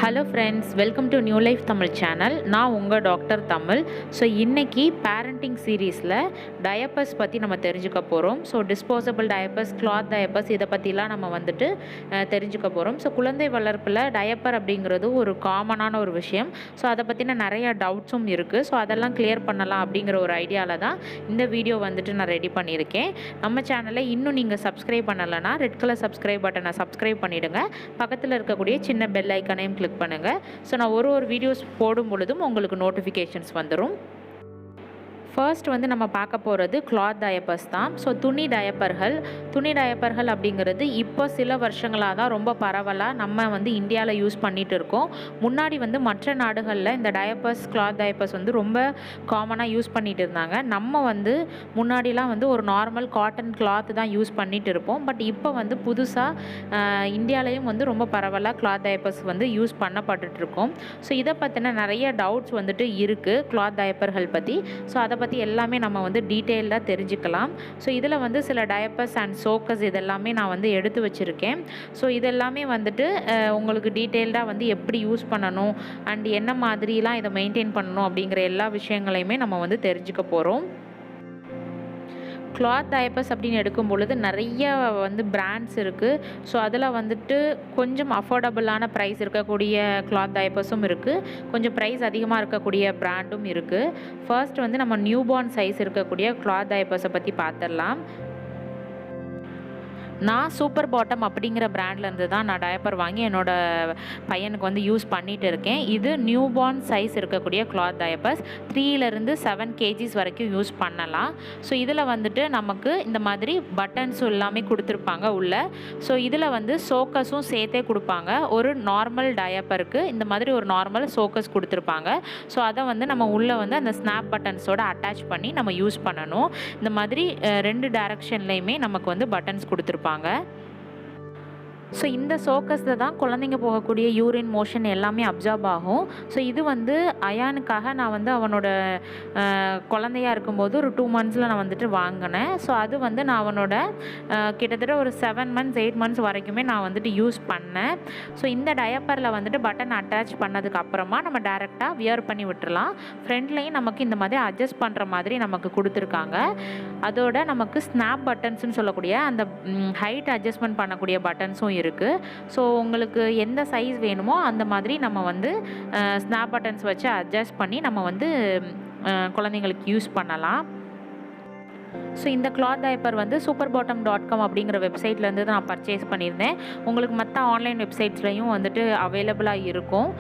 Hello friends, welcome to new life Tamil channel. நான் உங்கள் doctor Tamil. So இன்றைக்கி பேரண்டிங் சீரீஸில் டயப்பர்ஸ் பற்றி நம்ம தெரிஞ்சுக்க போகிறோம். So disposable diapers, cloth diapers, இதை பற்றிலாம் நம்ம தெரிஞ்சுக்க போகிறோம். ஸோ குழந்தை வளர்ப்பில் டயப்பர் அப்படிங்கிறது ஒரு காமனான ஒரு விஷயம். ஸோ அதை பற்றின நிறைய டவுட்ஸும் இருக்குது. ஸோ அதெல்லாம் கிளியர் பண்ணலாம் அப்படிங்கிற ஒரு ஐடியாவில் தான் இந்த வீடியோ நான் ரெடி பண்ணியிருக்கேன். நம்ம சேனலை இன்னும் நீங்கள் சப்ஸ்கிரைப் பண்ணலைன்னா ரெட் கலர் சப்ஸ்கிரைப் பட்டனை சப்ஸ்கிரைப் பண்ணிவிடுங்க. பக்கத்தில் இருக்கக்கூடிய சின்ன பெல் ஐக்கனையும் கிளிக் பண்ணுங்கள். ஸோ நான் ஒரு வீடியோஸ் போடும் பொழுதும் உங்களுக்கு நோட்டிஃபிகேஷன்ஸ் வந்துடும். ஃபர்ஸ்ட் நம்ம பார்க்க போகிறது கிளாத் டயப்பர்ஸ் தான். ஸோ துணி டயப்பர்கள் அப்படிங்கிறது இப்போ சில வருஷங்களாக தான் ரொம்ப பரவலாக நம்ம இந்தியாவில் யூஸ் பண்ணிகிட்டு இருக்கோம். முன்னாடி மற்ற நாடுகளில் இந்த டயப்பர்ஸ், கிளாத் டயப்பர்ஸ் ரொம்ப காமனாக யூஸ் பண்ணிகிட்டு இருந்தாங்க. நம்ம முன்னாடிலாம் ஒரு நார்மல் காட்டன் கிளாத் தான் யூஸ் பண்ணிகிட்டு இருப்போம். பட் இப்போ புதுசாக இந்தியாவிலையும் ரொம்ப பரவலாக கிளாத் டயப்பர்ஸ் யூஸ் பண்ணப்பட்டுருக்கோம். ஸோ இதை பற்றின நிறைய டவுட்ஸ் இருக்குது கிளாத் டயப்பர்கள் பற்றி. ஸோ அதை பற்றி எல்லாமே நம்ம டீட்டெயிலாக தெரிஞ்சுக்கலாம். ஸோ இதில் சில டயப்பர்ஸ் அண்ட் சோக்கஸ் இதெல்லாமே நான் எடுத்து வச்சுருக்கேன். ஸோ இதெல்லாமே உங்களுக்கு டீட்டெயில்டாக எப்படி யூஸ் பண்ணணும் அண்ட் என்ன மாதிரிலாம் இதை மெயின்டைன் பண்ணணும் அப்படிங்கிற எல்லா விஷயங்களையுமே நம்ம தெரிஞ்சுக்க போகிறோம். கிளாத் டயப்பர்ஸ் அப்படின்னு எடுக்கும் பொழுது நிறைய பிராண்ட்ஸ் இருக்குது. ஸோ அதில் கொஞ்சம் அஃபோர்டபுளான ப்ரைஸ் இருக்கக்கூடிய கிளாத் டயப்பர்ஸும் இருக்குது, கொஞ்சம் ப்ரைஸ் அதிகமாக இருக்கக்கூடிய பிராண்டும் இருக்குது. ஃபர்ஸ்ட் நம்ம நியூபார்ன் சைஸ் இருக்கக்கூடிய கிளாத் டயப்பர்ஸை பற்றி பார்த்துடலாம். நான் சூப்பர் பாட்டம் அப்படிங்கிற பிராண்ட்லேருந்து தான் நான் டயப்பர் வாங்கி என்னோடய பையனுக்கு யூஸ் பண்ணிகிட்டு இருக்கேன். இது நியூபார்ன் சைஸ் இருக்கக்கூடிய கிளாத் டயப்பர்ஸ். 3 to 7 kgs வரைக்கும் யூஸ் பண்ணலாம். ஸோ இதில் நமக்கு இந்த மாதிரி பட்டன்ஸும் எல்லாமே கொடுத்துருப்பாங்க உள்ள. ஸோ இதில் சோக்கஸும் சேர்த்தே கொடுப்பாங்க. ஒரு நார்மல் டயப்பருக்கு இந்த மாதிரி ஒரு நார்மல் சோக்கஸ் கொடுத்துருப்பாங்க. ஸோ அதை நம்ம உள்ளே அந்த ஸ்னாப் பட்டன்ஸோட அட்டாச் பண்ணி நம்ம யூஸ் பண்ணணும். இந்த மாதிரி 2 டைரக்ஷன்லேயுமே நமக்கு பட்டன்ஸ் கொடுத்துருப்பாங்க. ஸோ இந்த சோக்கஸில் தான் குழந்தைங்க போகக்கூடிய யூரின், மோஷன் எல்லாமே அப்சார்ப் ஆகும். ஸோ இது அயானுக்காக நான் அவனோட குழந்தையாக இருக்கும்போது ஒரு 2 months நான் வாங்கினேன். ஸோ அது நான் அவனோட கிட்டத்தட்ட ஒரு 7 months 8 months வரைக்குமே நான் யூஸ் பண்ணேன். ஸோ இந்த டயப்பரில் பட்டன் அட்டாச் பண்ணதுக்கு அப்புறமா நம்ம டேரெக்டாக வியர் பண்ணி விட்டுறலாம். ஃப்ரண்ட்லேயும் நமக்கு இந்த மாதிரி அட்ஜஸ்ட் பண்ணுற மாதிரி நமக்கு கொடுத்துருக்காங்க. அதோட நமக்கு ஸ்னாப் பட்டன்ஸ்னு சொல்லக்கூடிய அந்த ஹைட் அட்ஜஸ்ட்மெண்ட் பண்ணக்கூடிய பட்டன்ஸும் இருக்குது. ஸோ உங்களுக்கு எந்த சைஸ் வேணுமோ அந்த மாதிரி நம்ம ஸ்னாப் பட்டன்ஸ் வச்சு அட்ஜஸ்ட் பண்ணி நம்ம குழந்தைங்களுக்கு யூஸ் பண்ணலாம். ஸோ இந்த கிளாத் டயப்பர் superbottom.com அப்படிங்கிற வெப்சைட்லேருந்து தான் நான் பர்ச்சேஸ் பண்ணியிருந்தேன். உங்களுக்கு மற்ற ஆன்லைன் வெப்சைட்ஸ்லையும் அவைலபிளாக இருக்கும்.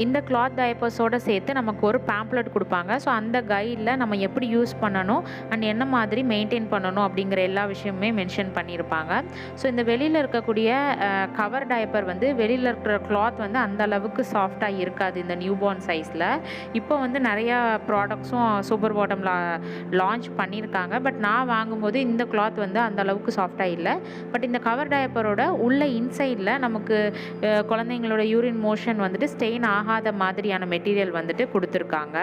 இந்த கிளாத் டயப்பர்ஸோடு சேர்த்து நமக்கு ஒரு பேம்ப்ளெட் கொடுப்பாங்க. ஸோ அந்த கைடில் நம்ம எப்படி யூஸ் பண்ணணும் அண்ட் என்ன மாதிரி மெயின்டைன் பண்ணணும் அப்படிங்கிற எல்லா விஷயமுமே மென்ஷன் பண்ணியிருப்பாங்க. ஸோ இந்த வெளியில் இருக்கக்கூடிய கவர் டயப்பர் வெளியில் இருக்கிற கிளாத் அந்த அளவுக்கு சாஃப்டாக இருக்காது இந்த நியூபார்ன் சைஸில். இப்போ நிறையா ப்ராடக்ட்ஸும் சூப்பர் பாட்டமில் லான்ச் பண்ணியிருக்காங்க. பட் நான் வாங்கும்போது இந்த கிளாத் அந்த அளவுக்கு சாஃப்டாக இல்லை. பட் இந்த கவர் டயப்பரோட உள்ள இன்சைடில் நமக்கு குழந்தைங்களோட யூரின் மோஷன் ஸ்டெயின் ஆகாத மாதிரியான மெட்டீரியல் கொடுத்துருக்காங்க.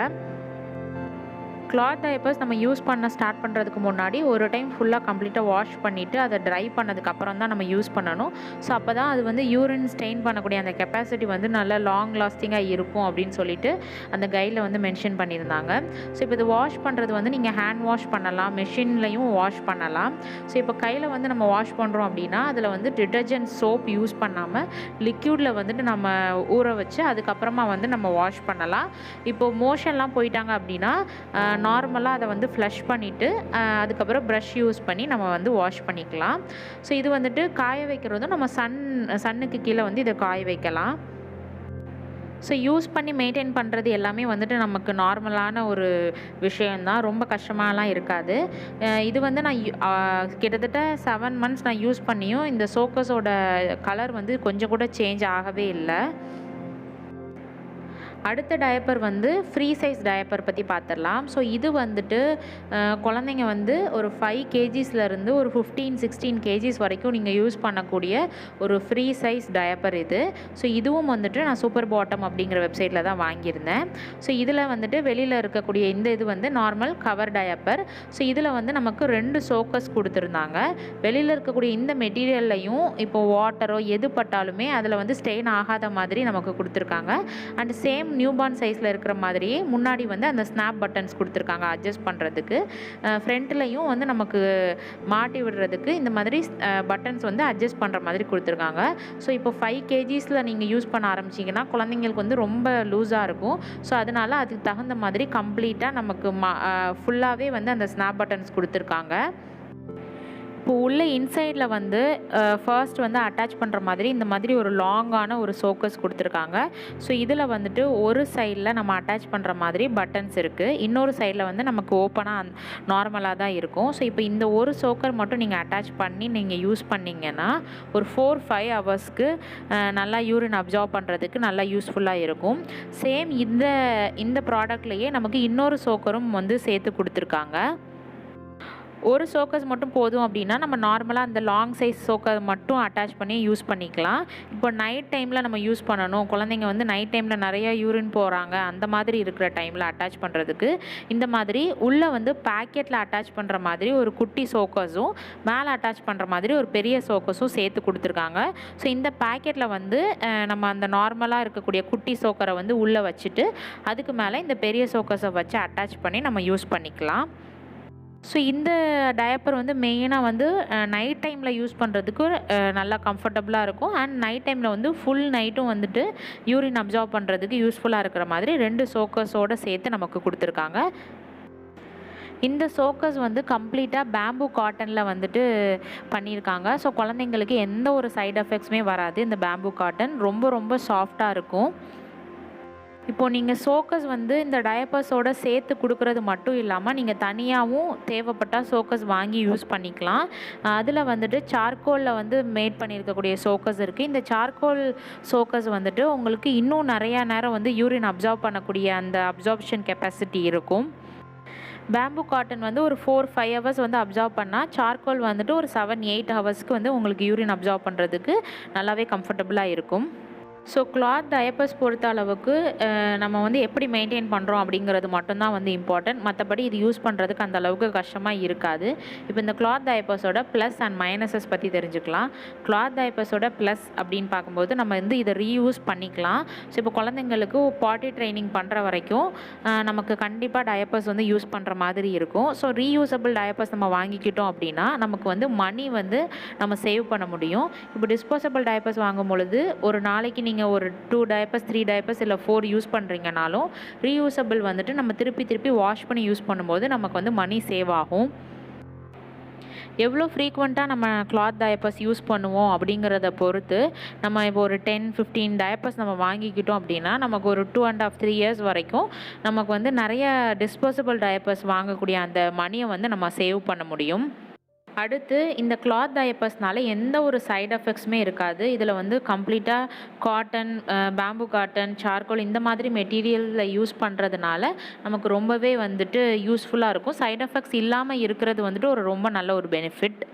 கிளாத் டயப்பர்ஸ் நம்ம யூஸ் பண்ண ஸ்டார்ட் பண்ணுறதுக்கு முன்னாடி ஒரு டைம் ஃபுல்லாக கம்ப்ளீட்டாக வாஷ் பண்ணிவிட்டு அதை ட்ரை பண்ணதுக்கப்புறம் தான் நம்ம யூஸ் பண்ணணும். ஸோ அப்போ தான் அது யூரின் ஸ்டெயின் பண்ணக்கூடிய அந்த கெப்பாசிட்டி நல்லா லாங் லாஸ்டிங்காக இருக்கும் அப்படின்னு சொல்லிட்டு அந்த கைடில் மென்ஷன் பண்ணியிருந்தாங்க. ஸோ இப்போ இது வாஷ் பண்ணுறது நீங்கள் ஹேண்ட் வாஷ் பண்ணலாம், மெஷின்லையும் வாஷ் பண்ணலாம். ஸோ இப்போ கையில் நம்ம வாஷ் பண்ணுறோம் அப்படின்னா அதில் டிட்டர்ஜென்ட் சோப் யூஸ் பண்ணாமல் லிக்யூடில் நம்ம ஊற வச்சு அதுக்கப்புறமா நம்ம வாஷ் பண்ணலாம். இப்போது மோஷன்லாம் போயிட்டாங்க அப்படின்னா நார்மலாக அதை ஃப்ளஷ் பண்ணிவிட்டு அதுக்கப்புறம் ப்ரஷ் யூஸ் பண்ணி நம்ம வாஷ் பண்ணிக்கலாம். ஸோ இது காய வைக்கிறதும் நம்ம சன்னுக்கு கீழே இதை காய வைக்கலாம். ஸோ யூஸ் பண்ணி மெயின்டைன் பண்ணுறது எல்லாமே நமக்கு நார்மலான ஒரு விஷயந்தான், ரொம்ப கஷ்டமாலாம் இருக்காது. இது நான் கிட்டத்தட்ட 7 months நான் யூஸ் பண்ணியும் இந்த சோக்கஸோட கலர் கொஞ்சம் கூட சேஞ்ச் ஆகவே இல்லை. அடுத்த டயப்பர் வந்து ஃப்ரீ சைஸ் டயப்பர் பற்றி பார்த்துடலாம். ஸோ இது வந்துட்டு குழந்தைங்க வந்து ஒரு 5 கேஜிஸ்லேருந்து ஒரு 15-16 கேஜிஸ் வரைக்கும் நீங்கள் யூஸ் பண்ணக்கூடிய ஒரு ஃப்ரீ சைஸ் டயப்பர் இது. ஸோ இதுவும் வந்துட்டு நான் சூப்பர் பாட்டம் அப்படிங்கிற வெப்சைட்டில் தான் வாங்கியிருந்தேன். ஸோ இதில் வந்துட்டு வெளியில் இருக்கக்கூடிய இந்த இது வந்து நார்மல் கவர் டயப்பர். ஸோ இதில் வந்து நமக்கு 2 சோக்கஸ் கொடுத்துருந்தாங்க. வெளியில் இருக்கக்கூடிய இந்த மெட்டீரியல்லையும் இப்போது வாட்டரோ எது பட்டாலுமே அதில் வந்து ஸ்டெயின் ஆகாத மாதிரி நமக்கு கொடுத்துருக்காங்க. அண்ட் சேம் நியூபார்ன் சைஸில் இருக்கிற மாதிரியே முன்னாடி வந்து அந்த ஸ்னாப் பட்டன்ஸ் கொடுத்துருக்காங்க அட்ஜஸ்ட் பண்ணுறதுக்கு. ஃப்ரண்ட்லையும் வந்து நமக்கு மாட்டி விடுறதுக்கு இந்த மாதிரி பட்டன்ஸ் வந்து அட்ஜஸ்ட் பண்ணுற மாதிரி கொடுத்துருக்காங்க. ஸோ இப்போ 5 கேஜிஸில் நீங்கள் யூஸ் பண்ண ஆரம்பிச்சிங்கன்னா குழந்தைங்களுக்கு வந்து ரொம்ப லூஸாக இருக்கும். ஸோ அதனால் அதுக்கு தகுந்த மாதிரி கம்ப்ளீட்டாக நமக்கு ஃபுல்லாகவே வந்து அந்த ஸ்னாப் பட்டன்ஸ் கொடுத்துருக்காங்க. இப்போ உள்ள இன்சைடில் வந்து ஃபர்ஸ்ட் வந்து அட்டாச் பண்ணுற மாதிரி இந்த மாதிரி ஒரு லாங்கான ஒரு சோக்கஸ் கொடுத்துருக்காங்க. ஸோ இதில் வந்துட்டு ஒரு சைடில் நம்ம அட்டாச் பண்ணுற மாதிரி பட்டன்ஸ் இருக்குது, இன்னொரு சைடில் வந்து நமக்கு ஓப்பனாக நார்மலாக தான் இருக்கும். ஸோ இப்போ இந்த ஒரு சோக்கர் மட்டும் நீங்கள் அட்டாச் பண்ணி நீங்கள் யூஸ் பண்ணிங்கன்னா ஒரு 4-5 ஹவர்ஸ்க்கு நல்லா யூரின் அப்சார்ப் பண்ணுறதுக்கு நல்லா யூஸ்ஃபுல்லாக இருக்கும். சேம் இந்த ப்ராடக்ட்லேயே நமக்கு இன்னொரு சோக்கரும் வந்து சேர்த்து கொடுத்துருக்காங்க. ஒரு சோக்கஸ் மட்டும் போதும் அப்படின்னா நம்ம நார்மலாக அந்த லாங் சைஸ் சோக்கர் மட்டும் அட்டாச் பண்ணி யூஸ் பண்ணிக்கலாம். இப்போ நைட் டைமில் நம்ம யூஸ் பண்ணணும், குழந்தைங்க வந்து நைட் டைமில் நிறையா யூரின் போகிறாங்க, அந்த மாதிரி இருக்கிற டைமில் அட்டாச் பண்ணுறதுக்கு இந்த மாதிரி உள்ளே வந்து பேக்கெட்டில் அட்டாச் பண்ணுற மாதிரி ஒரு குட்டி சோக்கஸும் மேலே அட்டாச் பண்ணுற மாதிரி ஒரு பெரிய சோக்கஸும் சேர்த்து கொடுத்துருக்காங்க. ஸோ இந்த பேக்கெட்டில் வந்து நம்ம அந்த நார்மலாக இருக்கக்கூடிய குட்டி சோக்கரை வந்து உள்ளே வச்சுட்டு அதுக்கு மேலே இந்த பெரிய சோக்கஸை வச்சு அட்டாச் பண்ணி நம்ம யூஸ் பண்ணிக்கலாம். ஸோ இந்த டயப்பர் வந்து மெயினாக வந்து நைட் டைமில் யூஸ் பண்ணுறதுக்கு நல்லா கம்ஃபர்டபுளாக இருக்கும். அண்ட் நைட் டைமில் வந்து ஃபுல் நைட்டும் வந்துட்டு யூரின் அப்சார்ப் பண்ணுறதுக்கு யூஸ்ஃபுல்லாக இருக்கிற மாதிரி 2 சோக்கஸோடு சேர்த்து நமக்கு கொடுத்துருக்காங்க. இந்த சோக்கஸ் வந்து கம்ப்ளீட்டாக பேம்பு காட்டனில் வந்துட்டு பண்ணியிருக்காங்க. ஸோ குழந்தைங்களுக்கு எந்த ஒரு சைடு எஃபெக்ட்ஸுமே வராது. இந்த பேம்பு காட்டன் ரொம்ப ரொம்ப சாஃப்டாக இருக்கும். இப்போது நீங்கள் சோக்கஸ் வந்து இந்த டயப்பர்ஸோடு சேர்த்து கொடுக்குறது மட்டும் இல்லாமல் நீங்கள் தனியாகவும் தேவைப்பட்டால் சோக்கஸ் வாங்கி யூஸ் பண்ணிக்கலாம். அதில் வந்துட்டு சார்கோலில் வந்து மேட் பண்ணியிருக்கக்கூடிய சோக்கஸ் இருக்குது. இந்த சார்கோல் சோக்கஸ் வந்துட்டு உங்களுக்கு இன்னும் நிறையா நேரம் வந்து யூரின் அப்சார்ப் பண்ணக்கூடிய அந்த அப்சார்ப்ஷன் கெப்பாசிட்டி இருக்கும். பேம்பு காட்டன் வந்து ஒரு 4-5 ஹவர்ஸ் வந்து அப்சார்ப் பண்ணால் சார்கோல் வந்துட்டு ஒரு 7-8 ஹவர்ஸ்க்கு வந்து உங்களுக்கு யூரின் அப்சார்ப் பண்ணுறதுக்கு நல்லாவே கம்ஃபர்டபுளாக இருக்கும். ஸோ கிளாத் டயப்பர்ஸ் பொறுத்த அளவுக்கு நம்ம வந்து எப்படி மெயின்டைன் பண்ணுறோம் அப்படிங்கிறது மட்டும்தான் வந்து இம்பார்ட்டன்ட். மற்றபடி இது யூஸ் பண்ணுறதுக்கு அந்த அளவுக்கு கஷ்டமாக இருக்காது. இப்போ இந்த கிளாத் டயப்பர்ஸோட ப்ளஸ் அண்ட் மைனஸஸ் பற்றி தெரிஞ்சுக்கலாம். கிளாத் டயப்பர்ஸோட ப்ளஸ் அப்படின்னு பார்க்கும்போது நம்ம வந்து இதை ரீயூஸ் பண்ணிக்கலாம். ஸோ இப்போ குழந்தைங்களுக்கு பாட்டி ட்ரைனிங் பண்ணுற வரைக்கும் நமக்கு கண்டிப்பாக டயப்பர்ஸ் வந்து யூஸ் பண்ணுற மாதிரி இருக்கும். ஸோ ரீயூசபிள் டயப்பர்ஸ் நம்ம வாங்கிக்கிட்டோம் அப்படின்னா நமக்கு வந்து மணி வந்து நம்ம சேவ் பண்ண முடியும். இப்போ டிஸ்போசபிள் டயப்பர்ஸ் வாங்கும் பொழுது ஒரு நாளைக்கு நீங்கள் ஒரு 2 டயப்பர்ஸ் 3 டயப்பர்ஸ் இல்லை 4 யூஸ் பண்ணுறீங்கனாலும் ரீயூசபிள் வந்துட்டு நம்ம திருப்பி வாஷ் பண்ணி யூஸ் பண்ணும்போது நமக்கு வந்து மணி சேவ் ஆகும். எவ்வளோ ஃப்ரீக்வெண்ட்டாக நம்ம கிளாத் டயப்பர்ஸ் யூஸ் பண்ணுவோம் அப்படிங்கிறத பொறுத்து நம்ம இப்போ ஒரு 10-15 டயப்பர்ஸ் நம்ம வாங்கிக்கிட்டோம் அப்படின்னா நமக்கு ஒரு 2.5-3 இயர்ஸ் வரைக்கும் நமக்கு வந்து நிறைய டிஸ்போசபிள் டயப்பர்ஸ் வாங்கக்கூடிய அந்த மணியை வந்து நம்ம சேவ் பண்ண முடியும். அடுத்து இந்த கிளாத் டயப்பர்ஸ்னால எந்த ஒரு சைடு எஃபெக்ட்ஸுமே இருக்காது. இதில் வந்து கம்ப்ளீட்டாக காட்டன், பேம்பு காட்டன், சார்கோல் இந்த மாதிரி மெட்டீரியலில் யூஸ் பண்ணுறதுனால நமக்கு ரொம்பவே வந்துட்டு யூஸ்ஃபுல்லாக இருக்கும். சைடு எஃபெக்ட்ஸ் இல்லாமல் இருக்கிறது வந்துட்டு ஒரு ரொம்ப நல்ல ஒரு பெனிஃபிட்.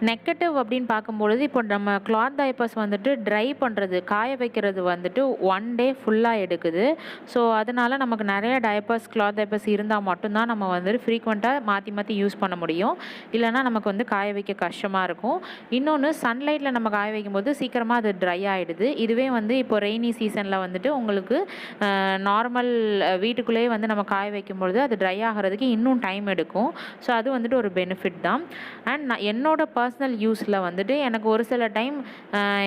நெகட்டிவ் அப்படின்னு பார்க்கும்பொழுது இப்போ நம்ம கிளாத் டயப்பர்ஸ் வந்துட்டு ட்ரை பண்ணுறது, காய வைக்கிறது வந்துட்டு 1 டே ஃபுல்லாக எடுக்குது. ஸோ அதனால் நமக்கு நிறைய டயப்பர்ஸ் கிளாத் டயப்பர்ஸ் இருந்தால் மட்டும்தான் நம்ம வந்துட்டு ஃப்ரீக்வெண்ட்டாக மாற்றி யூஸ் பண்ண முடியும். இல்லைனா நமக்கு வந்து காய வைக்க கஷ்டமாக இருக்கும். இன்னொன்று சன்லைட்டில் நம்ம காய வைக்கும்போது சீக்கிரமாக அது ட்ரை ஆகிடுது. இதுவே வந்து இப்போ ரெய்னி சீசனில் வந்துட்டு உங்களுக்கு நார்மல் வீட்டுக்குள்ளேயே வந்து நம்ம காய வைக்கும்பொழுது அது ட்ரை ஆகிறதுக்கு இன்னும் டைம் எடுக்கும். ஸோ அது வந்துட்டு ஒரு பெனிஃபிட் தான். அண்ட் என்னோட பர்சனல் யூஸில் வந்துட்டு எனக்கு ஒரு சில டைம்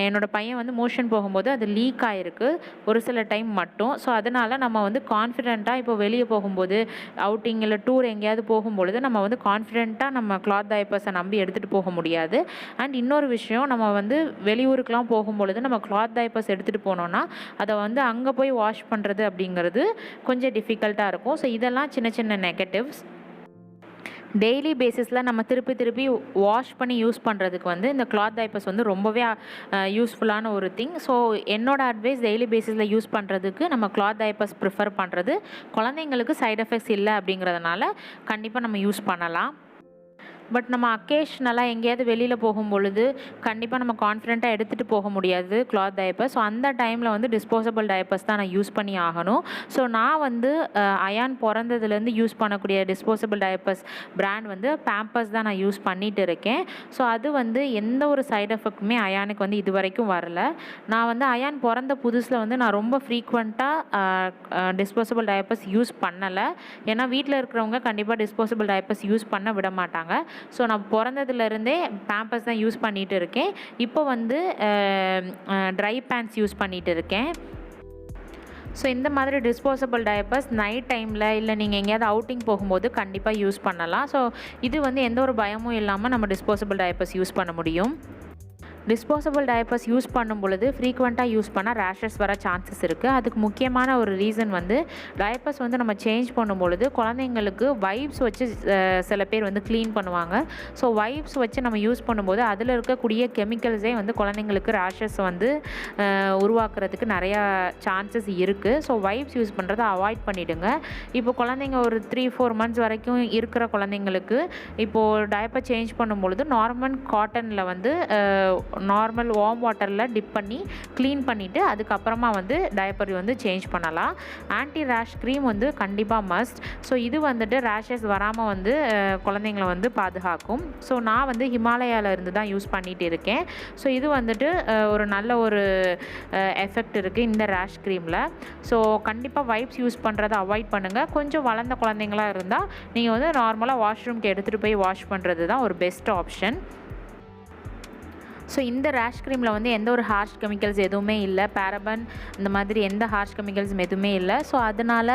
என்னோடய பையன் வந்து மோஷன் போகும்போது அது லீக் ஆகிருக்கு ஒரு சில டைம் மட்டும். ஸோ அதனால் நம்ம வந்து கான்ஃபிடெண்ட்டாக இப்போ வெளியே போகும்போது அவுட்டிங் இல்லை டூர் எங்கேயாவது போகும்பொழுது நம்ம வந்து கான்ஃபிடெண்ட்டாக நம்ம கிளாத் டயப்பர்ஸை நம்பி எடுத்துகிட்டு போக முடியாது. அண்ட் இன்னொரு விஷயம், நம்ம வந்து வெளியூருக்கெலாம் போகும்பொழுது நம்ம கிளாத் டயப்பர்ஸ் எடுத்துகிட்டு போனோன்னா அதை வந்து அங்கே போய் வாஷ் பண்ணுறது அப்படிங்கிறது கொஞ்சம் டிஃபிகல்ட்டாக இருக்கும். ஸோ இதெல்லாம் சின்ன சின்ன நெகட்டிவ்ஸ். டெய்லி பேசிஸில் நம்ம திருப்பி வாஷ் பண்ணி யூஸ் பண்ணுறதுக்கு வந்து இந்த கிளாத் டைப்பர்ஸ் வந்து ரொம்பவே யூஸ்ஃபுல்லான ஒரு திங். ஸோ என்னோட அட்வைஸ் டெய்லி பேசிஸில் யூஸ் பண்ணுறதுக்கு நம்ம கிளாத் டைப்பர்ஸ் ப்ரிஃபர் பண்ணுறது. குழந்தைங்களுக்கு சைட் எஃபெக்ட்ஸ் இல்லை அப்படிங்கிறதுனால கண்டிப்பாக நம்ம யூஸ் பண்ணலாம். பட் நம்ம அக்கேஷ்னலாக எங்கேயாவது வெளியில் போகும்பொழுது கண்டிப்பாக நம்ம கான்ஃபிடென்ட்டாக எடுத்துகிட்டு போக முடியாது கிளாத் டைப்பர். ஸோ அந்த டைமில் வந்து டிஸ்போசபிள் டைப்பர்ஸ் தான் நான் யூஸ் பண்ணி ஆகணும். ஸோ நான் வந்து அயான் பிறந்ததுலேருந்து யூஸ் பண்ணக்கூடிய டிஸ்போசபிள் டைப்பர்ஸ் பிராண்ட் வந்து பேம்பர்ஸ் தான் நான் யூஸ் பண்ணிகிட்டு இருக்கேன். ஸோ அது வந்து எந்த ஒரு சைட் எஃபெக்ட்டுமே அயானுக்கு வந்து இது வரைக்கும் வரல. நான் வந்து அயான் பிறந்த புதுசில் வந்து நான் ரொம்ப ஃப்ரீக்வெண்ட்டாக டிஸ்போசபிள் டைப்பர்ஸ் யூஸ் பண்ணலை. ஏன்னா வீட்டில் இருக்கிறவங்க கண்டிப்பாக டிஸ்போசபிள் டைப்பர்ஸ் யூஸ் பண்ண விட மாட்டாங்க. ஸோ நான் பிறந்ததுலேருந்தே பேம்பர்ஸ் தான் யூஸ் பண்ணிகிட்டு இருக்கேன். இப்போ வந்து ட்ரை பேண்ட்ஸ் யூஸ் பண்ணிகிட்டு இருக்கேன். ஸோ இந்த மாதிரி டிஸ்போசபிள் டைப்பர்ஸ் நைட் டைமில் இல்லை நீங்கள் எங்கேயாவது அவுட்டிங் போகும்போது கண்டிப்பாக யூஸ் பண்ணலாம். ஸோ இது வந்து எந்த ஒரு பயமும் இல்லாமல் நம்ம டிஸ்போசபிள் டைப்பர்ஸ் யூஸ் பண்ண முடியும். டிஸ்போசபிள் டைப்பர்ஸ் யூஸ் பண்ணும் பொழுது ஃப்ரீக்வெண்ட்டாக யூஸ் பண்ணால் ரேஷஸ் வர சான்சஸ் இருக்குது. அதுக்கு முக்கியமான ஒரு ரீசன் வந்து டைப்பர்ஸ் வந்து நம்ம சேஞ்ச் பண்ணும் பொழுது குழந்தைங்களுக்கு வைப்ஸ் வச்சு சில பேர் வந்து க்ளீன் பண்ணுவாங்க. ஸோ வைப்ஸ் வச்சு நம்ம யூஸ் பண்ணும்போது அதில் இருக்கக்கூடிய கெமிக்கல்ஸே வந்து குழந்தைங்களுக்கு ரேஷஸ் வந்து உருவாக்குறதுக்கு நிறையா சான்சஸ் இருக்குது. ஸோ வைப்ஸ் யூஸ் பண்ணுறதை அவாய்ட் பண்ணிவிடுங்க. இப்போ குழந்தைங்க ஒரு 3-4 months வரைக்கும் இருக்கிற குழந்தைங்களுக்கு இப்போது டைப்பர் சேஞ்ச் பண்ணும் பொழுது நார்மல் காட்டனில் வந்து நார்மல் வார்ம் வாட்டரில் டிப் பண்ணி க்ளீன் பண்ணிவிட்டு அதுக்கப்புறமா வந்து டைப்பர் வந்து சேஞ்ச் பண்ணலாம். ஆன்டி ரேஷ் க்ரீம் வந்து கண்டிப்பாக மஸ்ட். ஸோ இது வந்துட்டு ரேஷஸ் வராமல் வந்து குழந்தைங்கள வந்து பாதுகாக்கும். ஸோ நான் வந்து ஹிமாலயாவில் இருந்து தான் யூஸ் பண்ணிகிட்டு இருக்கேன். ஸோ இது வந்துட்டு ஒரு நல்ல ஒரு எஃபெக்ட் இருக்குது இந்த ரேஷ் க்ரீமில். ஸோ கண்டிப்பாக வைப்ஸ் யூஸ் பண்ணுறதை அவாய்ட் பண்ணுங்கள். கொஞ்சம் வளர்ந்த குழந்தைங்களாக இருந்தால் நீங்கள் வந்து நார்மலாக வாஷ்ரூம்க்கு எடுத்துகிட்டு போய் வாஷ் பண்ணுறது தான் ஒரு பெஸ்ட் ஆப்ஷன். ஸோ இந்த ரேஷ் க்ரீமில் வந்து எந்த ஒரு ஹார்ஷ் கெமிக்கல்ஸ் எதுவுமே இல்லை. பேரபன் இந்த மாதிரி எந்த ஹார்ஷ் கெமிக்கல்ஸும் எதுவுமே இல்லை. ஸோ அதனால்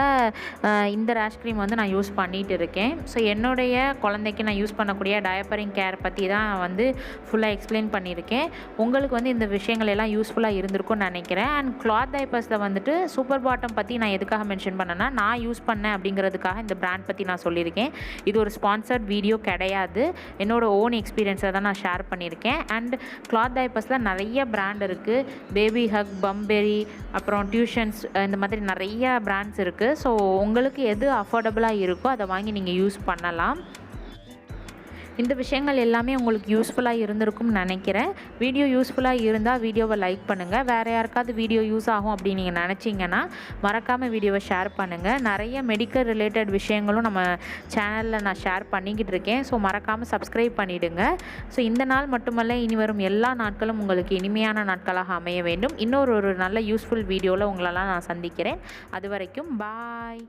இந்த ரேஷ் க்ரீம் வந்து நான் யூஸ் பண்ணிகிட்டு இருக்கேன். ஸோ என்னுடைய குழந்தைக்கு நான் யூஸ் பண்ணக்கூடிய டயப்பரிங் கேர் பற்றி தான் வந்து ஃபுல்லாக எக்ஸ்பிளைன் பண்ணியிருக்கேன். உங்களுக்கு வந்து இந்த விஷயங்கள் எல்லாம் யூஸ்ஃபுல்லாக இருந்திருக்கும்னு நினைக்கிறேன். அண்ட் கிளாத் டைப்பர்ஸில் வந்துட்டு சூப்பர் பாட்டம் பற்றி நான் எதுக்காக மென்ஷன் பண்ணேன்னா நான் யூஸ் பண்ணேன் அப்படிங்கிறதுக்காக இந்த பிராண்ட் பற்றி நான் சொல்லியிருக்கேன். இது ஒரு ஸ்பான்சர்ட் வீடியோ கிடையாது. என்னோடய ஓன் எக்ஸ்பீரியன்ஸை தான் நான் ஷேர் பண்ணியிருக்கேன். அண்ட் கிளாத் டைப்பர்ஸில் நிறைய பிராண்ட் இருக்குது. பேபி ஹக், பம்பெரி, அப்புறம் டியூஷன்ஸ், இந்த மாதிரி நிறைய பிராண்ட்ஸ் இருக்குது. ஸோ உங்களுக்கு எது அஃபோர்டபுளாக இருக்கோ அதை வாங்கி நீங்கள் யூஸ் பண்ணலாம். இந்த விஷயங்கள் எல்லாமே உங்களுக்கு யூஸ்ஃபுல்லாக இருந்திருக்கும்னு நினைக்கிறேன். வீடியோ யூஸ்ஃபுல்லாக இருந்தால் வீடியோவை லைக் பண்ணுங்கள். வேறு யாருக்காவது வீடியோ யூஸ் ஆகும் அப்படின்னு நீங்கள் நினச்சிங்கன்னா மறக்காமல் வீடியோவை ஷேர் பண்ணுங்கள். நிறைய மெடிக்கல் ரிலேட்டட் விஷயங்களும் நம்ம சேனலில் நான் ஷேர் பண்ணிக்கிட்டு இருக்கேன். ஸோ மறக்காமல் சப்ஸ்கிரைப் பண்ணிவிடுங்க. ஸோ இந்த நாள் மட்டுமல்ல, இனி வரும் எல்லா நாட்களும் உங்களுக்கு இனிமையான நாட்களாக அமைய வேண்டும். இன்னொரு நல்ல யூஸ்ஃபுல் வீடியோவில் உங்களெல்லாம் நான் சந்திக்கிறேன். அது வரைக்கும் பாய்.